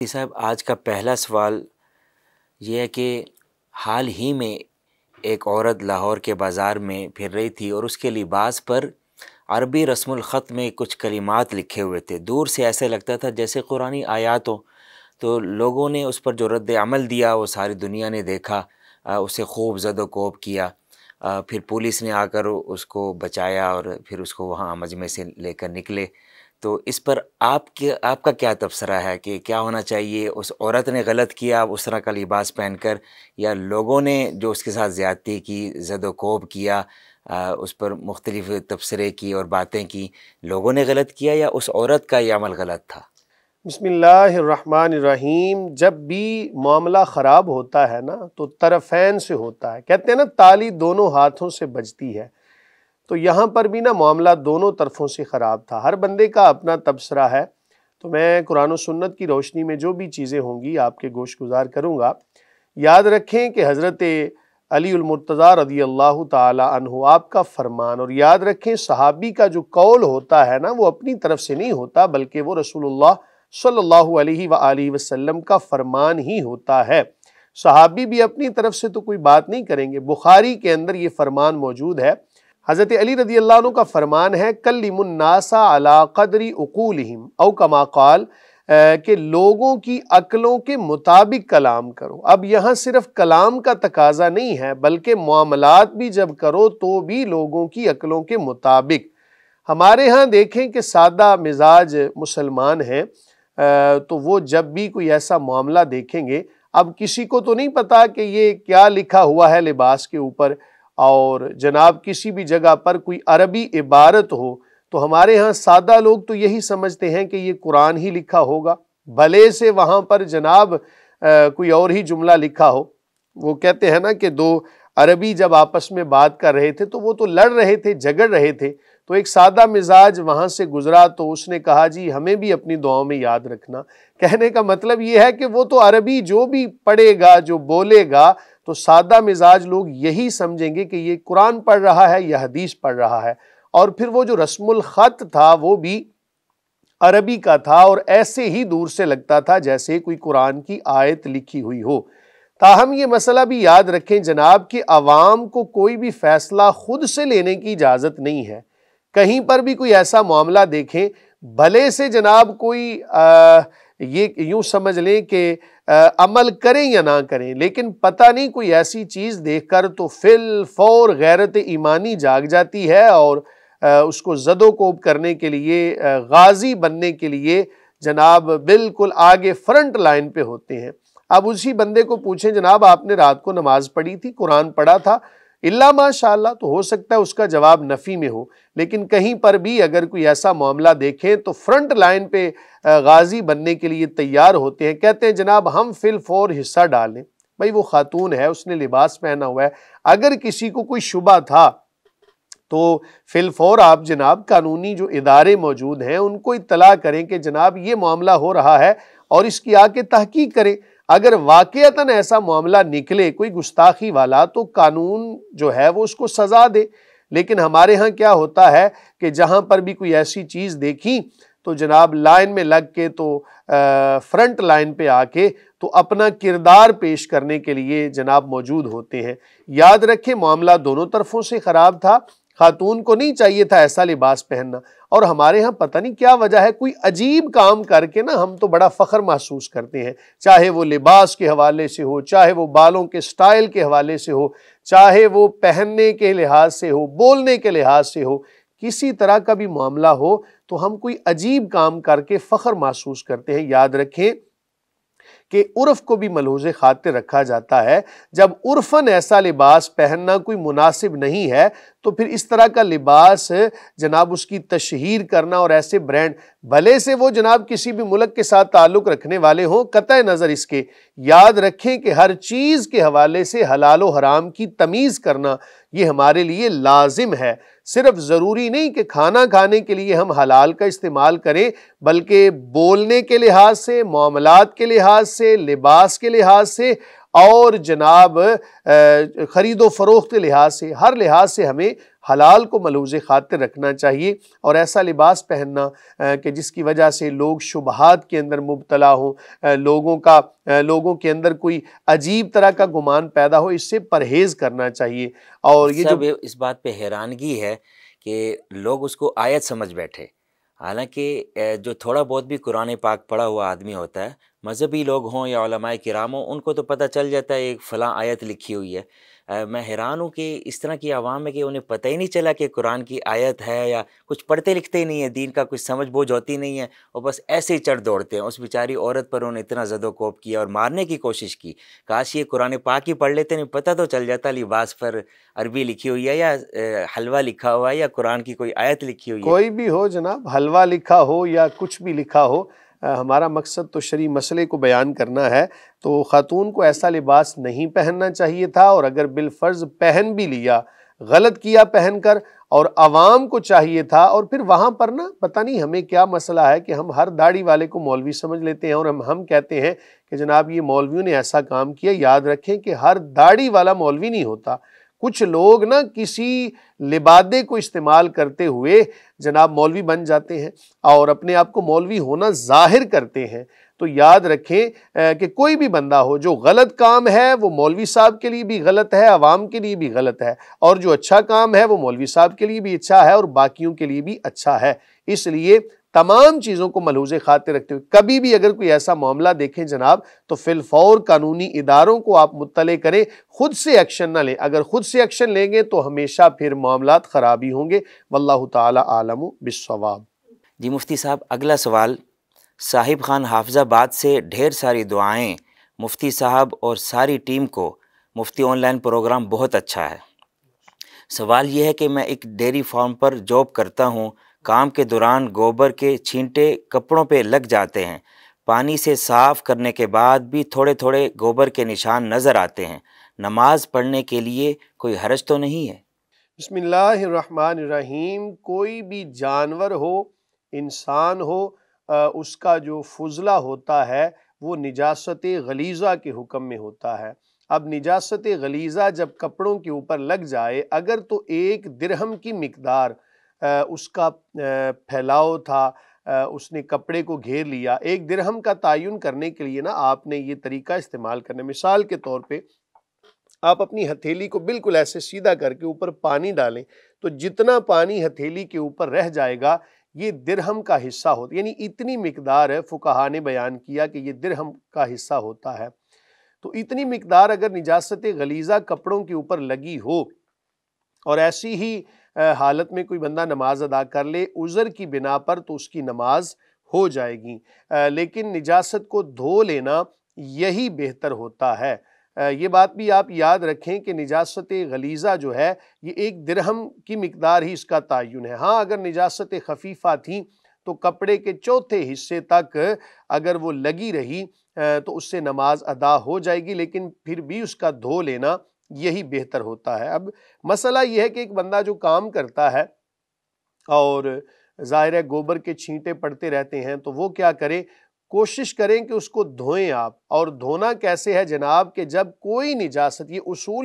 صاحب آج کا پہلا سوال یہ ہے کہ حال ہی میں ایک عورت لاہور کے بازار میں پھر رہی تھی اور اس کے لباس پر عربی رسم الخط میں کچھ کلمات لکھے ہوئے تھے۔ دور سے ایسے لگتا تھا جیسے قرآنی آیات ہو۔ تو لوگوں نے اس پر جو رد عمل دیا وہ ساری دنیا نے دیکھا، اسے خوب زد و کوب کیا۔ پھر پولیس نے آ کر اس کو بچایا اور پھر اس کو وہاں مجمع سے لے کر نکلے۔ تو اس پر آپ کا کیا تبصرہ ہے کہ کیا ہونا چاہیے؟ اس عورت نے غلط کیا اس طرح کا لباس پہن کر، یا لوگوں نے جو اس کے ساتھ زیادتی کی، زد و کوب کیا، اس پر مختلف تبصرے کی اور باتیں کی، لوگوں نے غلط کیا یا اس عورت کا یہ عمل غلط تھا؟ بسم اللہ الرحمن الرحیم۔ جب بھی معاملہ خراب ہوتا ہے نا تو طرفین سے ہوتا ہے، کہتے ہیں نا تالی دونوں ہاتھوں سے بجتی ہے۔ تو یہاں پر بھی نا معاملہ دونوں طرفوں سے خراب تھا۔ ہر بندے کا اپنا تبصرہ ہے، تو میں قرآن و سنت کی روشنی میں جو بھی چیزیں ہوں گی آپ کے گوش گزار کروں گا۔ یاد رکھیں کہ حضرت علی المرتضیٰ رضی اللہ تعالی عنہ آپ کا فرمان، اور یاد رکھیں صحابی کا جو قول ہوتا ہے نا وہ اپنی طرف سے نہیں ہوتا، بلکہ وہ رسول اللہ صلی اللہ علیہ وآلہ وسلم کا فرمان ہی ہوتا ہے۔ صحابی بھی اپنی طرف سے تو کوئی بات نہیں کریں گے۔ بخاری کے اندر یہ فرمان موجود ہے، حضرت علی رضی اللہ عنہ کا فرمان ہے کلموا الناس علی قدر عقولہم، او کما قال، کہ لوگوں کی عقلوں کے مطابق کلام کرو۔ اب یہاں صرف کلام کا تقاضا نہیں ہے، بلکہ معاملات بھی جب کرو تو بھی لوگوں کی عقلوں کے مطابق۔ ہمارے ہاں دیکھیں کہ سادہ مزاج مسلمان ہیں، تو وہ جب بھی کوئی ایسا معاملہ دیکھیں گے، اب کسی کو تو نہیں پتا کہ یہ کیا لکھا ہوا ہے لباس کے اوپر، اور جناب کسی بھی جگہ پر کوئی عربی عبارت ہو تو ہمارے ہاں سادہ لوگ تو یہی سمجھتے ہیں کہ یہ قرآن ہی لکھا ہوگا، بھلے سے وہاں پر جناب کوئی اور ہی جملہ لکھا ہو۔ وہ کہتے ہیں نا کہ دو عربی جب آپس میں بات کر رہے تھے تو وہ تو لڑ رہے تھے، جھگڑ رہے تھے، تو ایک سادہ مزاج وہاں سے گزرا تو اس نے کہا جی ہمیں بھی اپنی دعاؤں میں یاد رکھنا۔ کہنے کا مطلب یہ ہے کہ وہ تو عربی جو بھی پڑھے گا، جو بولے گا، تو سادہ مزاج لوگ یہی سمجھیں گے کہ یہ قرآن پڑھ رہا ہے یا حدیث پڑھ رہا ہے۔ اور پھر وہ جو رسم الخط تھا وہ بھی عربی کا تھا، اور ایسے ہی دور سے لگتا تھا جیسے کوئی قرآن کی آیت لکھی ہوئی ہو۔ تاہم یہ مسئلہ بھی یاد رکھیں جناب کہ عوام کو کوئی بھی فیصلہ خود سے لینے کی اجازت نہیں ہے۔ کہیں پر بھی کوئی ایسا معاملہ دیکھیں، بھلے سے جناب کوئی یہ یوں سمجھ لیں کہ عمل کریں یا نہ کریں، لیکن پتہ نہیں کوئی ایسی چیز دیکھ کر تو فی الفور غیرت ایمانی جاگ جاتی ہے، اور اس کو زد و کوب کرنے کے لیے، غازی بننے کے لیے جناب بالکل آگے فرنٹ لائن پہ ہوتے ہیں۔ اب اسی بندے کو پوچھیں جناب آپ نے رات کو نماز پڑھی تھی، قرآن پڑھا تھا؟ اللہ ماشاءاللہ، تو ہو سکتا ہے اس کا جواب نفی میں ہو، لیکن کہیں پر بھی اگر کوئی ایسا معاملہ دیکھیں تو فرنٹ لائن پہ غازی بننے کے لیے تیار ہوتے ہیں، کہتے ہیں جناب ہم فی الفور حصہ ڈالیں۔ بھائی وہ خاتون ہے، اس نے لباس پہنا ہوا ہے، اگر کسی کو کوئی شبہ تھا تو فی الفور آپ جناب قانونی جو ادارے موجود ہیں ان کو اطلاع کریں کہ جناب یہ معاملہ ہو رہا ہے، اور اس کی آ کے تحقیق کریں۔ اگر واقعتاً ایسا معاملہ نکلے کوئی گستاخی والا تو قانون جو ہے وہ اس کو سزا دے، لیکن ہمارے ہاں کیا ہوتا ہے کہ جہاں پر بھی کوئی ایسی چیز دیکھی تو جناب لائن میں لگ کے تو فرنٹ لائن پہ آ کے تو اپنا کردار پیش کرنے کے لیے جناب موجود ہوتے ہیں۔ یاد رکھیں معاملہ دونوں طرفوں سے خراب تھا، خاتون کو نہیں چاہیے تھا ایسا لباس پہننا، اور ہمارے ہاں پتہ نہیں کیا وجہ ہے، کوئی عجیب کام کر کے نا ہم تو بڑا فخر محسوس کرتے ہیں، چاہے وہ لباس کے حوالے سے ہو، چاہے وہ بالوں کے سٹائل کے حوالے سے ہو، چاہے وہ پہننے کے لحاظ سے ہو، بولنے کے لحاظ سے ہو، کسی طرح کا بھی معاملہ ہو تو ہم کوئی عجیب کام کر کے فخر محسوس کرتے ہیں۔ یاد رکھیں کہ عرف کو بھی ملحوظ خاطر رکھا جاتا ہے۔ جب عرفاً ایسا لباس پہننا کوئی مناسب نہیں ہے تو پھر اس طرح کا لباس جناب اس کی تشہیر کرنا، اور ایسے برانڈ بھلے سے وہ جناب کسی بھی ملک کے ساتھ تعلق رکھنے والے ہوں، قطع نظر اس کے، یاد رکھیں کہ ہر چیز کے حوالے سے حلال و حرام کی تمیز کرنا یہ ہمارے لیے لازم ہے۔ صرف ضروری نہیں کہ کھانا کھانے کے لیے ہم حلال کا استعمال کریں، بلکہ بولنے کے لحاظ سے، معاملات کے لحاظ سے، لباس کے لحاظ سے، اور جناب خرید و فروخت کے لحاظ سے، ہر لحاظ سے ہمیں حلال کو ملحوظ خاطر رکھنا چاہیے، اور ایسا لباس پہننا کہ جس کی وجہ سے لوگ شبہات کے اندر مبتلا ہوں، لوگوں کے اندر کوئی عجیب طرح کا گمان پیدا ہو، اس سے پرہیز کرنا چاہیے۔ اور یہ جو اس بات پہ حیرانگی ہے کہ لوگ اس کو آیت سمجھ بیٹھے، حالانکہ جو تھوڑا بہت بھی قرآن پاک پڑھا ہوا آدمی ہوتا ہے، مذہبی لوگ ہوں یا علماء کرام ہوں، ان کو تو پتہ چل جاتا ہے ایک فلاں آیت لکھی ہوئی ہے۔ میں حیران ہوں کہ اس طرح کی عوام ہے کہ انہیں پتہ ہی نہیں چلا کہ قرآن کی آیت ہے، یا کچھ پڑھتے لکھتے ہی نہیں ہیں، دین کا کچھ سمجھ بوجھ ہوتی نہیں ہے، اور بس ایسے ہی چڑھ دوڑتے ہیں۔ اس بیچاری عورت پر انہوں نے اتنا زد و کوب کیا اور مارنے کی کوشش کی، کاش یہ قرآن پاک ہی پڑھ لیتے، نہیں پتہ تو چل جاتا لباس پر عربی لکھی ہوئی ہے، یا حلوہ لکھا ہوا ہے، یا قرآن کی کوئی آیت لکھی ہوئی ہے۔ کوئی بھی ہو جناب، حلوہ لکھا ہو یا کچھ بھی لکھا ہو، ہمارا مقصد تو شرعی مسئلے کو بیان کرنا ہے۔ تو خاتون کو ایسا لباس نہیں پہننا چاہیے تھا، اور اگر بالفرض پہن بھی لیا، غلط کیا پہن کر، اور عوام کو چاہیے تھا، اور پھر وہاں پر نا پتہ نہیں ہمیں کیا مسئلہ ہے کہ ہم ہر داڑھی والے کو مولوی سمجھ لیتے ہیں، اور ہم کہتے ہیں کہ جناب یہ مولویوں نے ایسا کام کیا۔ یاد رکھیں کہ ہر داڑھی والا مولوی نہیں ہوتا، کچھ لوگ نا کسی لبادے کو استعمال کرتے ہوئے جناب مولوی بن جاتے ہیں اور اپنے آپ کو مولوی ہونا ظاہر کرتے ہیں۔ تو یاد رکھیں کہ کوئی بھی بندہ ہو جو غلط کام ہے وہ مولوی صاحب کے لیے بھی غلط ہے، عوام کے لیے بھی غلط ہے، اور جو اچھا کام ہے وہ مولوی صاحب کے لیے بھی اچھا ہے اور باقیوں کے لیے بھی اچھا ہے۔ اس لیے تمام چیزوں کو ملحوظ خاطر رکھتے ہوئے کبھی بھی اگر کوئی ایسا معاملہ دیکھیں جناب، تو فی الفور قانونی اداروں کو آپ مطلع کریں، خود سے ایکشن نہ لیں۔ اگر خود سے ایکشن لیں گے تو ہمیشہ پھر معاملات خراب ہی ہوں گے۔ واللہ تعالی عالم بالصواب۔ جی مفتی صاحب، اگلا سوال صاحب خان حافظ آباد سے، ڈھیر ساری دعائیں مفتی صاحب اور ساری ٹیم کو، مفتی آن لائن پروگرام بہت اچھا ہے۔ سوال یہ ہے کہ میں ایک ڈیری فارم پر جاب کرتا ہوں، کام کے دوران گوبر کے چھینٹے کپڑوں پہ لگ جاتے ہیں، پانی سے صاف کرنے کے بعد بھی تھوڑے تھوڑے گوبر کے نشان نظر آتے ہیں، نماز پڑھنے کے لیے کوئی حرج تو نہیں ہے؟ بسم اللہ الرحمن الرحیم۔ کوئی بھی جانور ہو، انسان ہو، اس کا جو فضلہ ہوتا ہے وہ نجاست غلیظہ کے حکم میں ہوتا ہے۔ اب نجاست غلیظہ جب کپڑوں کے اوپر لگ جائے، اگر تو 1 درہم کی مقدار اس کا پھیلاؤ تھا، اس نے کپڑے کو گھیر لیا، 1 درہم کا تعین کرنے کے لیے نا آپ نے یہ طریقہ استعمال کرنا۔ مثال کے طور پہ آپ اپنی ہتھیلی کو بالکل ایسے سیدھا کر کے اوپر پانی ڈالیں، تو جتنا پانی ہتھیلی کے اوپر رہ جائے گا یہ درہم کا حصہ ہوتا ہے، یعنی اتنی مقدار ہے۔ فقہا نے بیان کیا کہ یہ درہم کا حصہ ہوتا ہے۔ تو اتنی مقدار اگر نجاست غلیظہ کپڑوں کے اوپر لگی ہو، اور ایسی ہی حالت میں کوئی بندہ نماز ادا کر لے عذر کی بنا پر، تو اس کی نماز ہو جائے گی، لیکن نجاست کو دھو لینا یہی بہتر ہوتا ہے۔ یہ بات بھی آپ یاد رکھیں کہ نجاست غلیظہ جو ہے یہ 1 درہم کی مقدار ہی اس کا تعین ہے۔ ہاں اگر نجاست خفیفہ تھیں تو کپڑے کے چوتھے حصے تک اگر وہ لگی رہی تو اس سے نماز ادا ہو جائے گی، لیکن پھر بھی اس کا دھو لینا یہی بہتر ہوتا ہے۔ اب مسئلہ یہ ہے کہ ایک بندہ جو کام کرتا ہے اور ظاہر ہے گوبر کے چھینٹے پڑتے رہتے ہیں، تو وہ کیا کرے، کوشش کریں کہ اس کو دھوئیں آپ۔ اور دھونا کیسے ہے جناب، کہ جب کوئی نجاست، یہ اصول